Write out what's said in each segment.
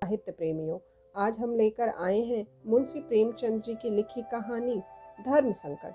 साहित्य प्रेमियों, आज हम लेकर आए हैं मुंशी प्रेमचंद जी की लिखी कहानी धर्म संकट।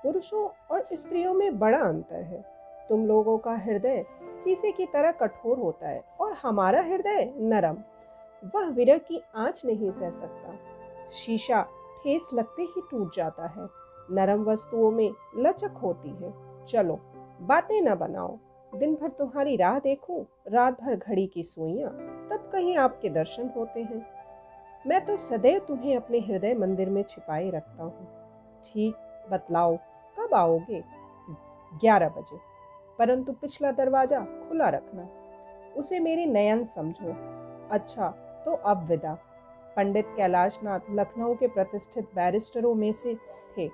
पुरुषों और स्त्रियों में बड़ा अंतर है। तुम लोगों का हृदय शीशे की तरह कठोर होता है और हमारा हृदय नरम। वह विरह की आंच नहीं सह सकता। शीशा ठेस लगते ही टूट जाता है। नरम वस्तुओं में लचक होती है। चलो बातें न बनाओ, दिन भर तुम्हारी राह देखूं, रात भर घड़ी की सुइयां, तब कहीं आपके दर्शन होते हैं। मैं तो सदैव तुम्हें अपने हृदय मंदिर में छिपाए रखता हूँ। ठीक बतलाओ, कब आओगे? 11 बजे, परंतु पिछला दरवाजा खुला रखना। उसे मेरे नयन समझो। अच्छा, तो अब विदा। पंडित कैलाशनाथ लखनऊ के प्रतिष्ठित बैरिस्टरों में से थे।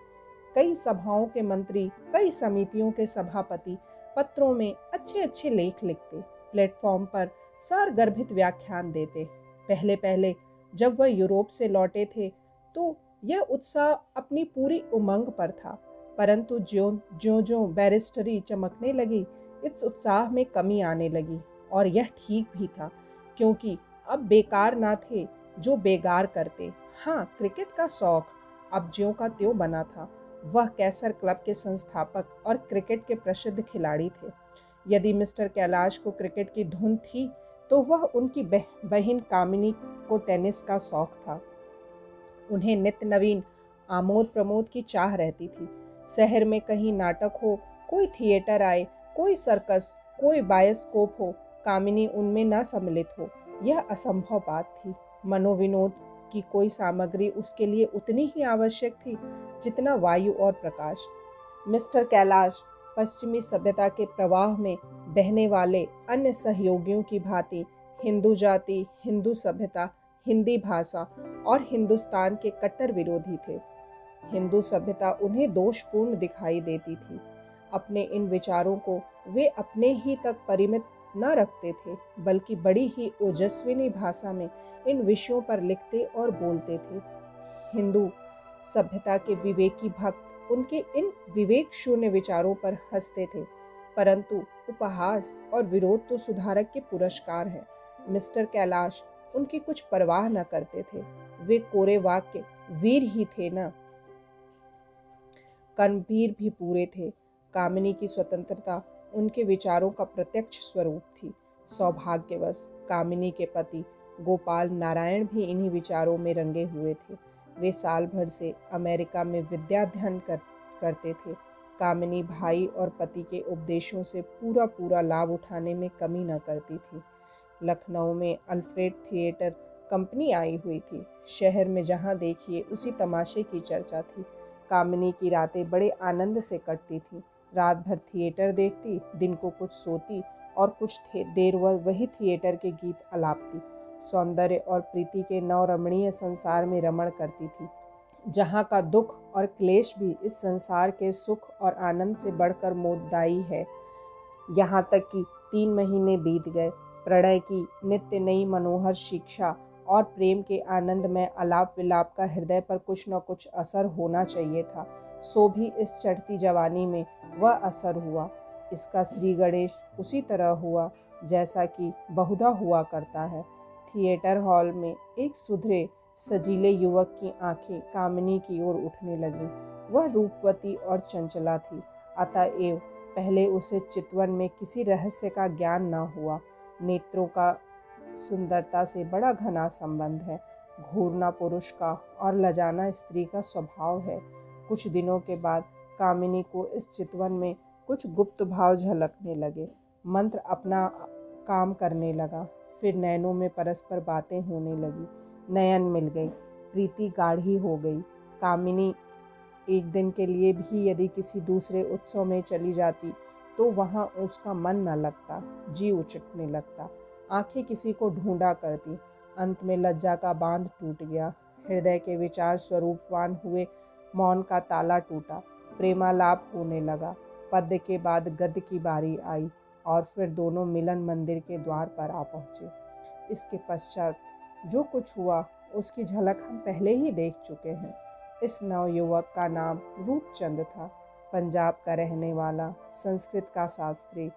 कई सभाओं के मंत्री, कई समितियों के सभापति पत्रों में अच्छे अच्छे लेख लिखते, प्लेटफॉर्म पर सारगर्भित व्याख्यान देते। पहले पहले जब वह यूरोप से लौटे थे तो यह उत्साह अपनी पूरी उमंग पर था, परंतु ज्यों ज्यों ज्यों बैरिस्टरी चमकने लगी, इस उत्साह में कमी आने लगी। और यह ठीक भी था, क्योंकि अब बेकार ना थे जो बेगार करते। हाँ, क्रिकेट का शौक अब ज्यों का त्यों बना था। वह कैसर क्लब के संस्थापक और क्रिकेट के प्रसिद्ध खिलाड़ी थे। यदि मिस्टर कैलाश को क्रिकेट की धुन थी तो वह उनकी बहन कामिनी को टेनिस का शौक था। उन्हें नित्य नवीन आमोद प्रमोद की चाह रहती थी। शहर में कहीं नाटक हो, कोई थिएटर आए, कोई सर्कस, कोई बायोस्कोप हो, कामिनी उनमें न सम्मिलित हो, यह असंभव बात थी। मनोविनोद की कोई सामग्री उसके लिए उतनी ही आवश्यक थी जितना वायु और प्रकाश। मिस्टर कैलाश पश्चिमी सभ्यता के प्रवाह में बहने वाले अन्य सहयोगियों की भांति हिंदू जाति, हिंदू सभ्यता, हिंदी भाषा और हिंदुस्तान के कट्टर विरोधी थे। हिंदू सभ्यता उन्हें दोषपूर्ण दिखाई देती थी। अपने इन विचारों को वे अपने ही तक परिमित न रखते थे, बल्कि बड़ी ही ओजस्विनी भाषा में इन विषयों पर लिखते और बोलते थे। हिंदू सभ्यता के विवेकी भक्त उनके इन विवेक शून्य विचारों पर हंसते थे, परंतु उपहास और विरोध तो सुधारक के पुरस्कार है। मिस्टर कैलाश उनकी कुछ परवाह न करते थे। वे कोरे वाक्य वीर ही थे न, कर्मवीर भी पूरे थे। कामिनी की स्वतंत्रता उनके विचारों का प्रत्यक्ष स्वरूप थी। सौभाग्यवश कामिनी के पति गोपाल नारायण भी इन्हीं विचारों में रंगे हुए थे। वे साल भर से अमेरिका में विद्याध्ययन करते थे। कामिनी भाई और पति के उपदेशों से पूरा पूरा लाभ उठाने में कमी न करती थी। लखनऊ में अल्फ्रेड थिएटर कंपनी आई हुई थी। शहर में जहाँ देखिए उसी तमाशे की चर्चा थी। कामिनी की रातें बड़े आनंद से कटती थीं। रात भर थिएटर देखती, दिन को कुछ सोती और कुछ देर वही थिएटर के गीत अलापती। सौंदर्य और प्रीति के नवरमणीय संसार में रमण करती थी, जहाँ का दुख और क्लेश भी इस संसार के सुख और आनंद से बढ़कर मोददायी है। यहाँ तक कि 3 महीने बीत गए। प्रणय की नित्य नई मनोहर शिक्षा और प्रेम के आनंद में आलाप विलाप का हृदय पर कुछ न कुछ असर होना चाहिए था। सो भी इस चढ़ती जवानी में वह असर हुआ। इसका श्री गणेश उसी तरह हुआ जैसा कि बहुधा हुआ करता है। थिएटर हॉल में एक सुधरे सजीले युवक की आंखें कामिनी की ओर उठने लगीं। वह रूपवती और चंचला थी, अतएव पहले उसे चितवन में किसी रहस्य का ज्ञान न हुआ। नेत्रों का सुंदरता से बड़ा घना संबंध है। घूरना पुरुष का और लजाना स्त्री का स्वभाव है। कुछ दिनों के बाद कामिनी को इस चितवन में कुछ गुप्त भाव झलकने लगे। मंत्र अपना काम करने लगा। फिर नैनों में परस्पर बातें होने लगी। नयन मिल गई, प्रीति गाढ़ी हो गई। कामिनी एक दिन के लिए भी यदि किसी दूसरे उत्सव में चली जाती तो वहाँ उसका मन न लगता, जी उचटने लगता, आंखें किसी को ढूंढा करती। अंत में लज्जा का बांध टूट गया। हृदय के विचार स्वरूपवान हुए। मौन का ताला टूटा। प्रेमालाप होने लगा। पद्य के बाद गद्य की बारी आई और फिर दोनों मिलन मंदिर के द्वार पर आ पहुँचे। इसके पश्चात जो कुछ हुआ उसकी झलक हम पहले ही देख चुके हैं। इस नवयुवक का नाम रूपचंद था। पंजाब का रहने वाला, संस्कृत का शास्त्री,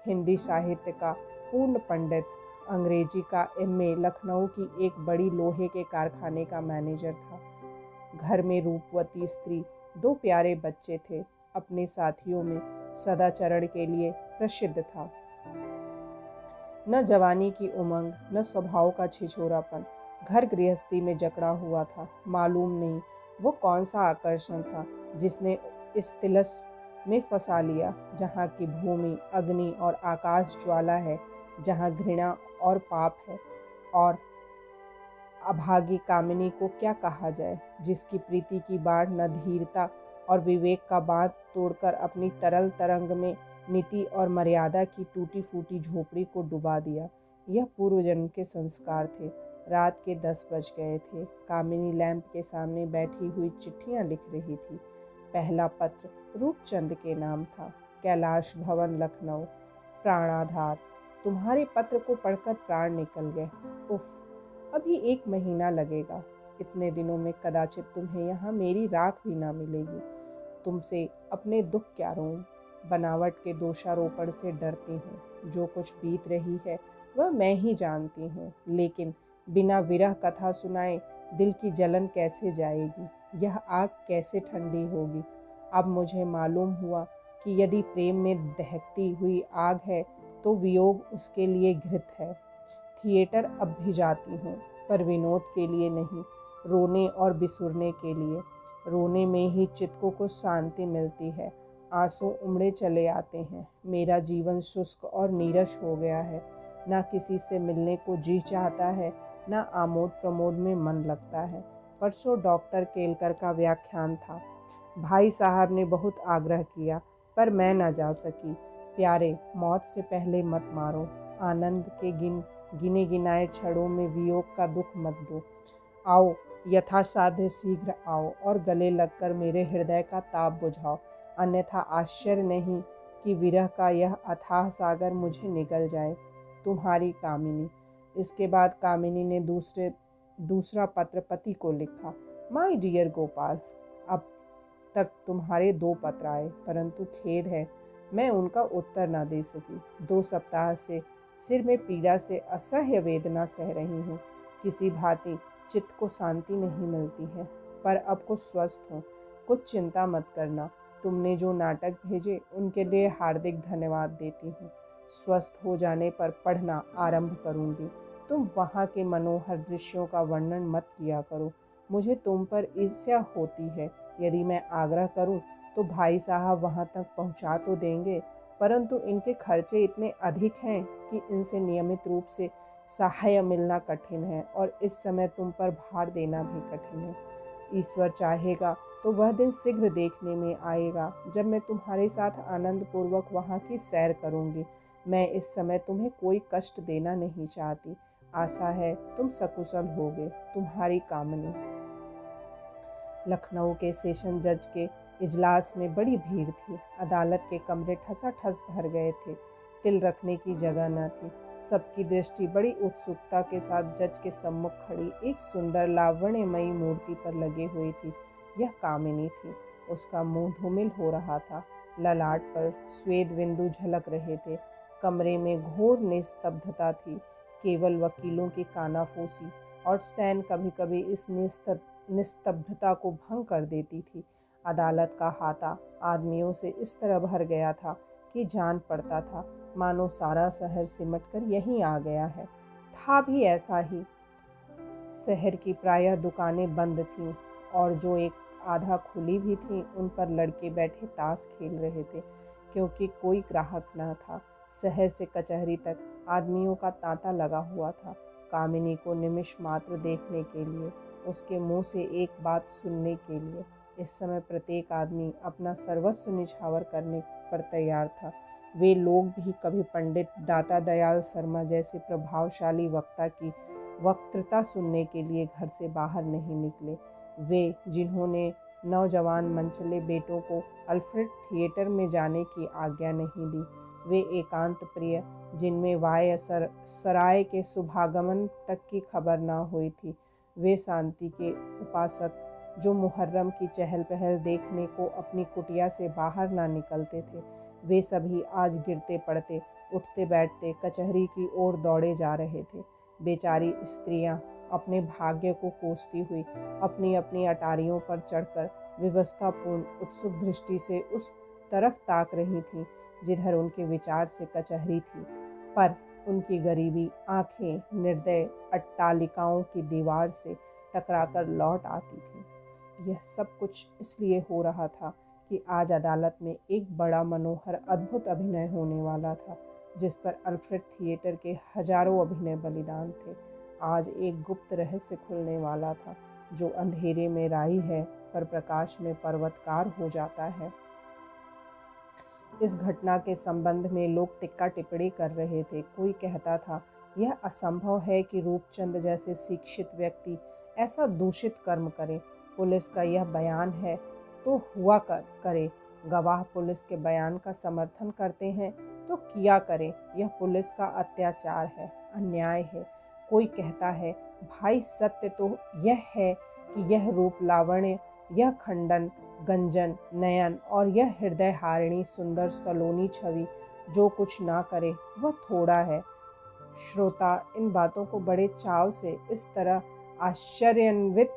हिंदी साहित्य का पूर्ण पंडित, अंग्रेजी का एमए, लखनऊ की एक बड़ी लोहे के कारखाने का मैनेजर था। घर में रूपवती स्त्री, 2 प्यारे बच्चे थे। अपने साथियों में सदाचरण के लिए प्रसिद्ध था। न जवानी की उमंग, न स्वभाव का छिछोरापन, घर गृहस्थी में जकड़ा हुआ था। मालूम नहीं वो कौन सा आकर्षण था जिसने इस तिलस्म में फंसा लिया, जहाँ की भूमि, अग्नि और आकाश ज्वाला है, जहाँ घृणा और पाप है। और अभागी कामिनी को क्या कहा जाए, जिसकी प्रीति की बाढ़ न धीरता और विवेक का बांध तोड़कर अपनी तरल तरंग में नीति और मर्यादा की टूटी फूटी झोपड़ी को डुबा दिया। यह पूर्व जन्म के संस्कार थे। रात के 10 बज गए थे। कामिनी लैंप के सामने बैठी हुई चिट्ठियां लिख रही थी। पहला पत्र रूपचंद के नाम था। कैलाश भवन, लखनऊ। प्राणाधार, तुम्हारे पत्र को पढ़कर प्राण निकल गए। उफ, अभी 1 महीना लगेगा। इतने दिनों में कदाचित तुम्हें यहाँ मेरी राख भी ना मिलेगी। तुमसे अपने दुख क्या रोऊं? बनावट के दोषारोपण से डरती हूँ। जो कुछ बीत रही है वह मैं ही जानती हूँ, लेकिन बिना विरह कथा सुनाए दिल की जलन कैसे जाएगी? यह आग कैसे ठंडी होगी? अब मुझे मालूम हुआ कि यदि प्रेम में दहकती हुई आग है तो वियोग उसके लिए घृत है। थिएटर अब भी जाती हूँ, पर विनोद के लिए नहीं, रोने और बिसुरने के लिए। रोने में ही चित्त को कुछ शांति मिलती है। आंसू उमड़े चले आते हैं। मेरा जीवन शुष्क और नीरस हो गया है। ना किसी से मिलने को जी चाहता है, ना आमोद प्रमोद में मन लगता है। परसों डॉक्टर केलकर का व्याख्यान था। भाई साहब ने बहुत आग्रह किया, पर मैं न जा सकी। प्यारे, मौत से पहले मत मारो। आनंद के गिने गिनाए क्षणों में वियोग का दुख मत दो। आओ, यथासाध्य शीघ्र आओ और गले लगकर मेरे हृदय का ताप बुझाओ। अन्यथा आश्चर्य नहीं कि विरह का यह अथाह सागर मुझे निगल जाए। तुम्हारी कामिनी। इसके बाद कामिनी ने दूसरा पत्र पति को लिखा। माय डियर गोपाल, अब तक तुम्हारे 2 पत्र आए, परंतु खेद है मैं उनका उत्तर न दे सकी। 2 सप्ताह से सिर में पीड़ा से असह्य वेदना सह रही हूँ। किसी भांति चित्त को शांति नहीं मिलती है, पर अब कुछ स्वस्थ हूँ। कुछ चिंता मत करना। तुमने जो नाटक भेजे उनके लिए हार्दिक धन्यवाद देती हूँ। स्वस्थ हो जाने पर पढ़ना आरंभ करूँगी। तुम वहाँ के मनोहर दृश्यों का वर्णन मत किया करो। मुझे तुम पर ईर्ष्या होती है। यदि मैं आग्रह करूँ तो भाई साहब वहाँ तक पहुँचा तो देंगे, परंतु इनके खर्चे इतने अधिक हैं कि इनसे नियमित रूप से सहाय मिलना कठिन है, और इस समय तुम पर भार देना भी कठिन है। ईश्वर चाहेगा तो वह दिन शीघ्र देखने में आएगा जब मैं तुम्हारे साथ आनंद पूर्वक वहाँ की सैर करूँगी। मैं इस समय तुम्हें कोई कष्ट देना नहीं चाहती। आशा है तुम सकुशल होगे। तुम्हारी कामिनी। लखनऊ के सेशन जज के इजलास में बड़ी भीड़ थी। अदालत के कमरे ठसाठस भर गए थे। तिल रखने की जगह न थी। सबकी दृष्टि बड़ी उत्सुकता के साथ जज के सम्मुख खड़ी एक सुंदर लावण्यमयी मूर्ति पर लगी हुई थी। यह कामिनी थी। उसका मुंह धूमिल हो रहा था। ललाट पर श्वेत बिंदु झलक रहे थे। कमरे में घोर निस्तब्धता थी। केवल वकीलों की कानाफूसी और स्टैन कभी कभी इस निस्तब्धता को भंग कर देती थी। अदालत का हाता आदमियों से इस तरह भर गया था कि जान पड़ता था मानो सारा शहर सिमटकर यहीं आ गया है। था भी ऐसा ही। शहर की प्रायः दुकानें बंद थीं, और जो एक आधा खुली भी थीं उन पर लड़के बैठे ताश खेल रहे थे, क्योंकि कोई ग्राहक न था। शहर से कचहरी तक आदमियों का तांता लगा हुआ था, कामिनी को निमिष मात्र देखने के लिए, उसके मुंह से एक बात सुनने के लिए। इस समय प्रत्येक आदमी अपना सर्वस्व निछावर करने पर तैयार था। वे लोग भी कभी पंडित दाता दयाल शर्मा जैसे प्रभावशाली वक्ता की वक्तृता सुनने के लिए घर से बाहर नहीं निकले। वे जिन्होंने नौजवान मनचले बेटों को अल्फ्रेड थिएटर में जाने की आज्ञा नहीं दी। वे एकांत प्रिय जिनमें वाय सराय के शुभागमन तक की खबर न हुई थी। वे शांति के उपासक जो मुहर्रम की चहल पहल देखने को अपनी कुटिया से बाहर ना निकलते थे। वे सभी आज गिरते पड़ते उठते बैठते कचहरी की ओर दौड़े जा रहे थे। बेचारी स्त्रियां अपने भाग्य को कोसती हुई अपनी अपनी अटारियों पर चढ़कर विवस्थापूर्ण उत्सुक दृष्टि से उस तरफ ताक रही थीं जिधर उनके विचार से कचहरी थी, पर उनकी गरीबी आंखें निर्दय अट्टालिकाओं की दीवार से टकराकर लौट आती थी। यह सब कुछ इसलिए हो रहा था कि आज अदालत में एक बड़ा मनोहर अद्भुत अभिनय होने वाला था, जिस पर अल्फ्रेड थिएटर के हजारों अभिनय बलिदान थे। आज एक गुप्त रहस्य खुलने वाला था जो अंधेरे में राई है पर प्रकाश में पर्वतकार हो जाता है। इस घटना के संबंध में लोग टिक्का टिप्पणी कर रहे थे। कोई कहता था यह असंभव है कि रूपचंद जैसे शिक्षित व्यक्ति ऐसा दूषित कर्म करे। पुलिस का यह बयान है तो हुआ करे। गवाह पुलिस के बयान का समर्थन करते हैं तो किया करें। यह पुलिस का अत्याचार है, अन्याय है। कोई कहता है भाई सत्य तो यह है कि यह रूप लावण्य, यह खंडन गंजन नयन और यह हृदय हारिणी सुंदर सलोनी छवि जो कुछ ना करे वह थोड़ा है। श्रोता इन बातों को बड़े चाव से इस तरह आश्चर्यान्वित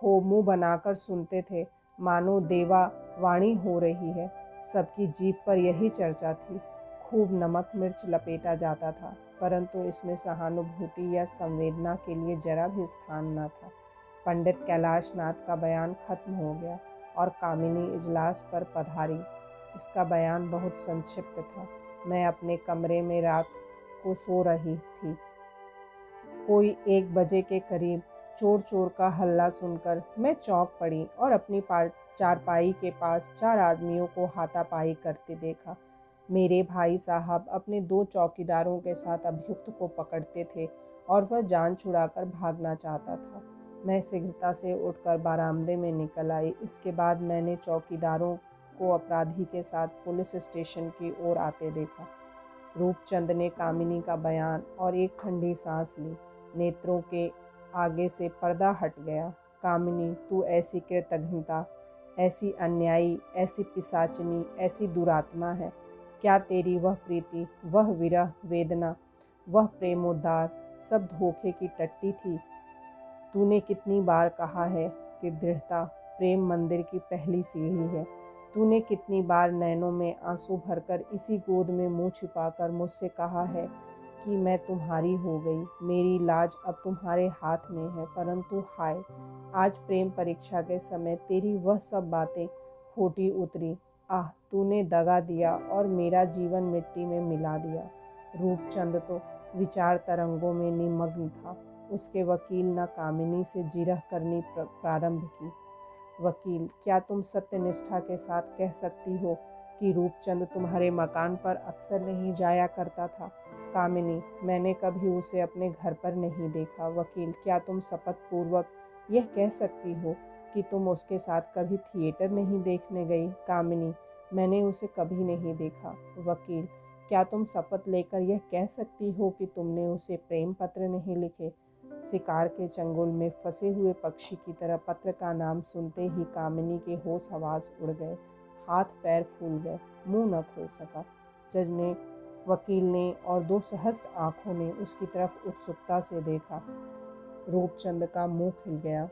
हो मुंह बनाकर सुनते थे मानो देवा वाणी हो रही है। सबकी जीभ पर यही चर्चा थी। खूब नमक मिर्च लपेटा जाता था, परंतु इसमें सहानुभूति या संवेदना के लिए जरा भी स्थान न था। पंडित कैलाश नाथ का बयान खत्म हो गया और कामिनी इजलास पर पधारी। इसका बयान बहुत संक्षिप्त था। मैं अपने कमरे में रात को सो रही थी। कोई 1 बजे के करीब चोर चोर का हल्ला सुनकर मैं चौंक पड़ी और अपनी चारपाई के पास 4 आदमियों को हाथापाई करते देखा। मेरे भाई साहब अपने 2 चौकीदारों के साथ अभियुक्त को पकड़ते थे और वह जान छुड़ाकर भागना चाहता था। मैं शीघ्रता से उठकर बरामदे में निकल आई। इसके बाद मैंने चौकीदारों को अपराधी के साथ पुलिस स्टेशन की ओर आते देखा। रूपचंद ने कामिनी का बयान और एक ठंडी सांस ली। नेत्रों के आगे से पर्दा हट गया। कामिनी, तू ऐसी कृतघ्नता, ऐसी अन्यायी, ऐसी पिशाचिनी, ऐसी दुरात्मा है। क्या तेरी वह प्रीति, वह विरह वेदना, वह प्रेमोद्धार सब धोखे की टट्टी थी? तूने कितनी बार कहा है कि दृढ़ता प्रेम मंदिर की पहली सीढ़ी है। तूने कितनी बार नैनों में आंसू भरकर इसी गोद में मुंह छिपाकर मुझसे कहा है कि मैं तुम्हारी हो गई, मेरी लाज अब तुम्हारे हाथ में है। परंतु हाय, आज प्रेम परीक्षा के समय तेरी वह सब बातें खोटी उतरी। आह, तूने दगा दिया और मेरा जीवन मिट्टी में मिला दिया। रूपचंद तो विचार तरंगों में निमग्न था। उसके वकील ने कामिनी से जिरह करनी प्रारंभ की। वकील, क्या तुम सत्यनिष्ठा के साथ कह सकती हो कि रूपचंद तुम्हारे मकान पर अक्सर नहीं जाया करता था? कामिनी, मैंने कभी उसे अपने घर पर नहीं देखा। वकील, क्या तुम शपथ पूर्वक यह कह सकती हो कि तुम उसके साथ कभी थिएटर नहीं देखने गई? कामिनी, मैंने उसे कभी नहीं देखा। वकील, क्या तुम शपथ लेकर यह कह सकती हो कि तुमने उसे प्रेम पत्र नहीं लिखे? शिकार के चंगुल में फंसे हुए पक्षी की तरह पत्र का नाम सुनते ही कामिनी के होश हवास उड़ गए, हाथ पैर फूल गए, मुंह न खोल सका। जज ने, वकील ने और 2 सहस्त्र आंखों ने उसकी तरफ उत्सुकता से देखा। रूपचंद का मुंह खिल गया।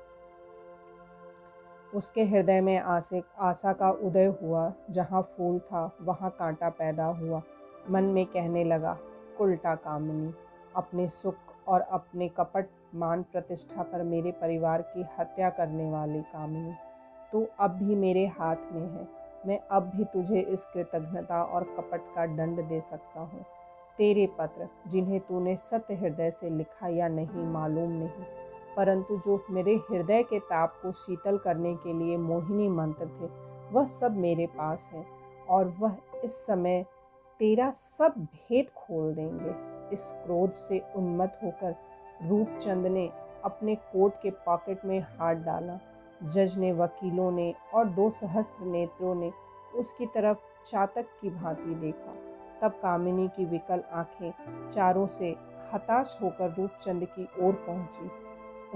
उसके हृदय में आशा का उदय हुआ। जहाँ फूल था वहाँ कांटा पैदा हुआ। मन में कहने लगा, उल्टा कामिनी, अपने सुख और अपने कपट मान प्रतिष्ठा पर मेरे परिवार की हत्या करने वाली कामिनी, तू अब भी मेरे हाथ में है। मैं अब भी तुझे इस कृतज्ञता और कपट का दंड दे सकता हूँ। तेरे पत्र, जिन्हें तूने सत्य हृदय से लिखा या नहीं मालूम नहीं, परंतु जो मेरे हृदय के ताप को शीतल करने के लिए मोहिनी मंत्र थे, वह सब मेरे पास हैं और वह इस समय तेरा सब भेद खोल देंगे। इस क्रोध से उन्मत्त होकर रूपचंद ने अपने कोट के पॉकेट में हाथ डाला। जज ने, वकीलों ने और 2 सहस्त्र नेत्रों ने उसकी तरफ चातक की भांति देखा। तब कामिनी की विकल आंखें चारों से हताश होकर रूपचंद की ओर पहुंची।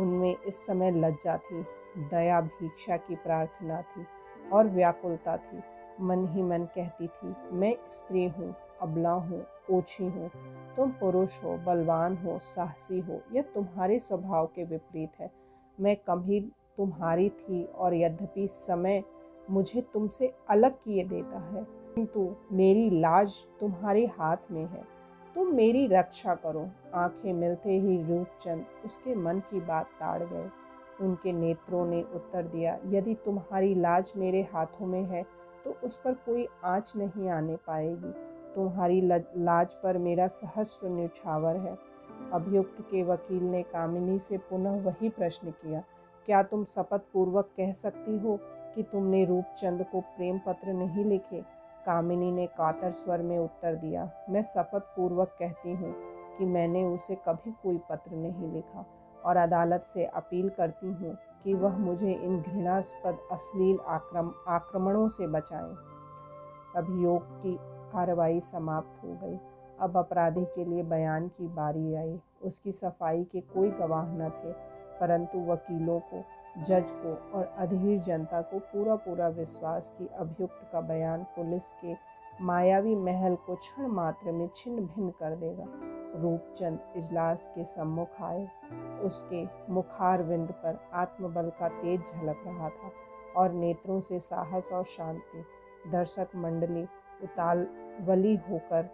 उनमें इस समय लज्जा थी, दया भिक्षा की प्रार्थना थी और व्याकुलता थी। मन ही मन कहती थी, मैं स्त्री हूँ, अबला हूँ, ओछी हूँ। तुम पुरुष हो, बलवान हो, साहसी हो, यह तुम्हारे स्वभाव के विपरीत है। मैं कभी तुम्हारी थी और यद्यपि समय मुझे तुमसे अलग किए देता है, किंतु मेरी लाज तुम्हारे हाथ में है। तुम मेरी रक्षा करो। आंखें मिलते ही रूपचंद उसके मन की बात ताड़ गए। उनके नेत्रों ने उत्तर दिया, यदि तुम्हारी लाज मेरे हाथों में है तो उस पर कोई आँच नहीं आने पाएगी। तुम्हारी लाज पर मेरा सहस्र न्यौछावर है। अभियुक्त के वकील ने कामिनी से पुनः वही प्रश्न किया, क्या तुम शपथ पूर्वक कह सकती हो कि तुमने रूपचंद को प्रेम पत्र नहीं लिखे? कामिनी ने कातर स्वर में उत्तर दिया, मैं शपथ पूर्वक कहती हूँ कि मैंने उसे कभी कोई पत्र नहीं लिखा और अदालत से अपील करती हूँ कि वह मुझे इन घृणास्पद अश्लील आक्रमणों से बचाएं। अभियोग की कार्रवाई समाप्त हो गई। अब अपराधी के लिए बयान की बारी आई। उसकी सफाई के कोई गवाह न थे, परंतु वकीलों को, जज को और अधीर जनता को पूरा विश्वास कि अभियुक्त का बयान पुलिस के मायावी महल को क्षण मात्र में छिन्न भिन्न कर देगा। रूपचंद इजलास के सम्मुख आए। उसके मुखारविंद पर आत्मबल का तेज झलक रहा था और नेत्रों से साहस और शांति। दर्शक मंडली उतावली होकर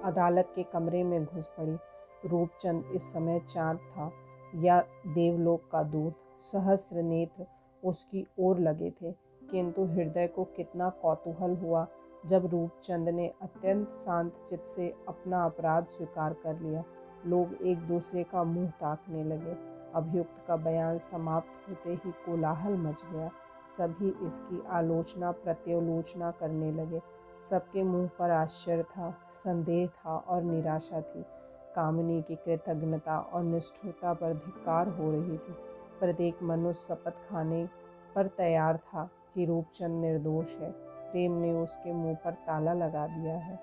अदालत के कमरे में घुस पड़ी। रूपचंद इस समय चाँद था या देवलोक का दूत। सहस्र नेत्र उसकी ओर लगे थे, किंतु हृदय को कितना कौतूहल हुआ जब रूपचंद ने अत्यंत शांत चित्त से अपना अपराध स्वीकार कर लिया। लोग एक दूसरे का मुंह ताकने लगे। अभियुक्त का बयान समाप्त होते ही कोलाहल मच गया। सभी इसकी आलोचना प्रत्यालोचना करने लगे। सबके मुंह पर आश्चर्य था, संदेह था और निराशा थी। कामिनी की कृतज्ञता और निष्ठुरता पर धिक्कार हो रही थी। प्रत्येक मनुष्य शपथ खाने पर तैयार था कि रूपचंद निर्दोष है। प्रेम ने उसके मुंह पर ताला लगा दिया है,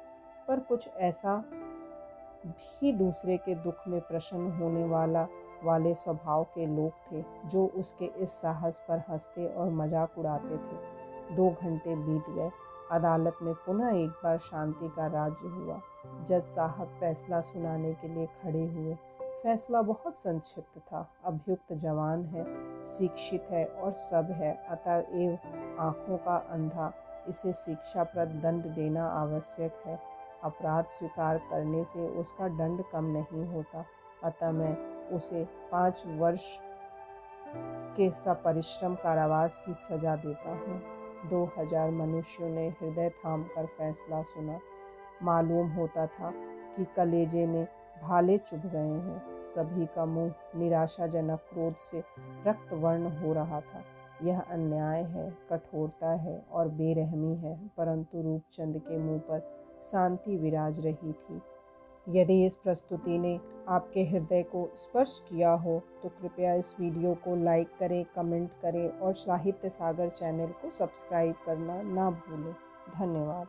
पर कुछ ऐसा भी दूसरे के दुख में प्रसन्न होने वाले स्वभाव के लोग थे जो उसके इस साहस पर हंसते और मजाक उड़ाते थे। 2 घंटे बीत गए। अदालत में पुनः एक बार शांति का राज्य हुआ। जज साहब फैसला सुनाने के लिए खड़े हुए। फैसला बहुत संक्षिप्त था। अभियुक्त जवान है, शिक्षित है और सब है, अतएव आंखों का अंधा, इसे शिक्षाप्रद दंड देना आवश्यक है। अपराध स्वीकार करने से उसका दंड कम नहीं होता, अतः मैं उसे 5 वर्ष के सपरिश्रम कारावास की सजा देता हूँ। 2000 मनुष्यों ने हृदय थाम कर फैसला सुना। मालूम होता था कि कलेजे में भाले चुभ गए हैं। सभी का मुंह निराशाजनक क्रोध से रक्तवर्ण हो रहा था। यह अन्याय है, कठोरता है और बेरहमी है, परंतु रूपचंद के मुंह पर शांति विराज रही थी। यदि इस प्रस्तुति ने आपके हृदय को स्पर्श किया हो तो कृपया इस वीडियो को लाइक करें, कमेंट करें और साहित्य सागर चैनल को सब्सक्राइब करना ना भूलें। धन्यवाद।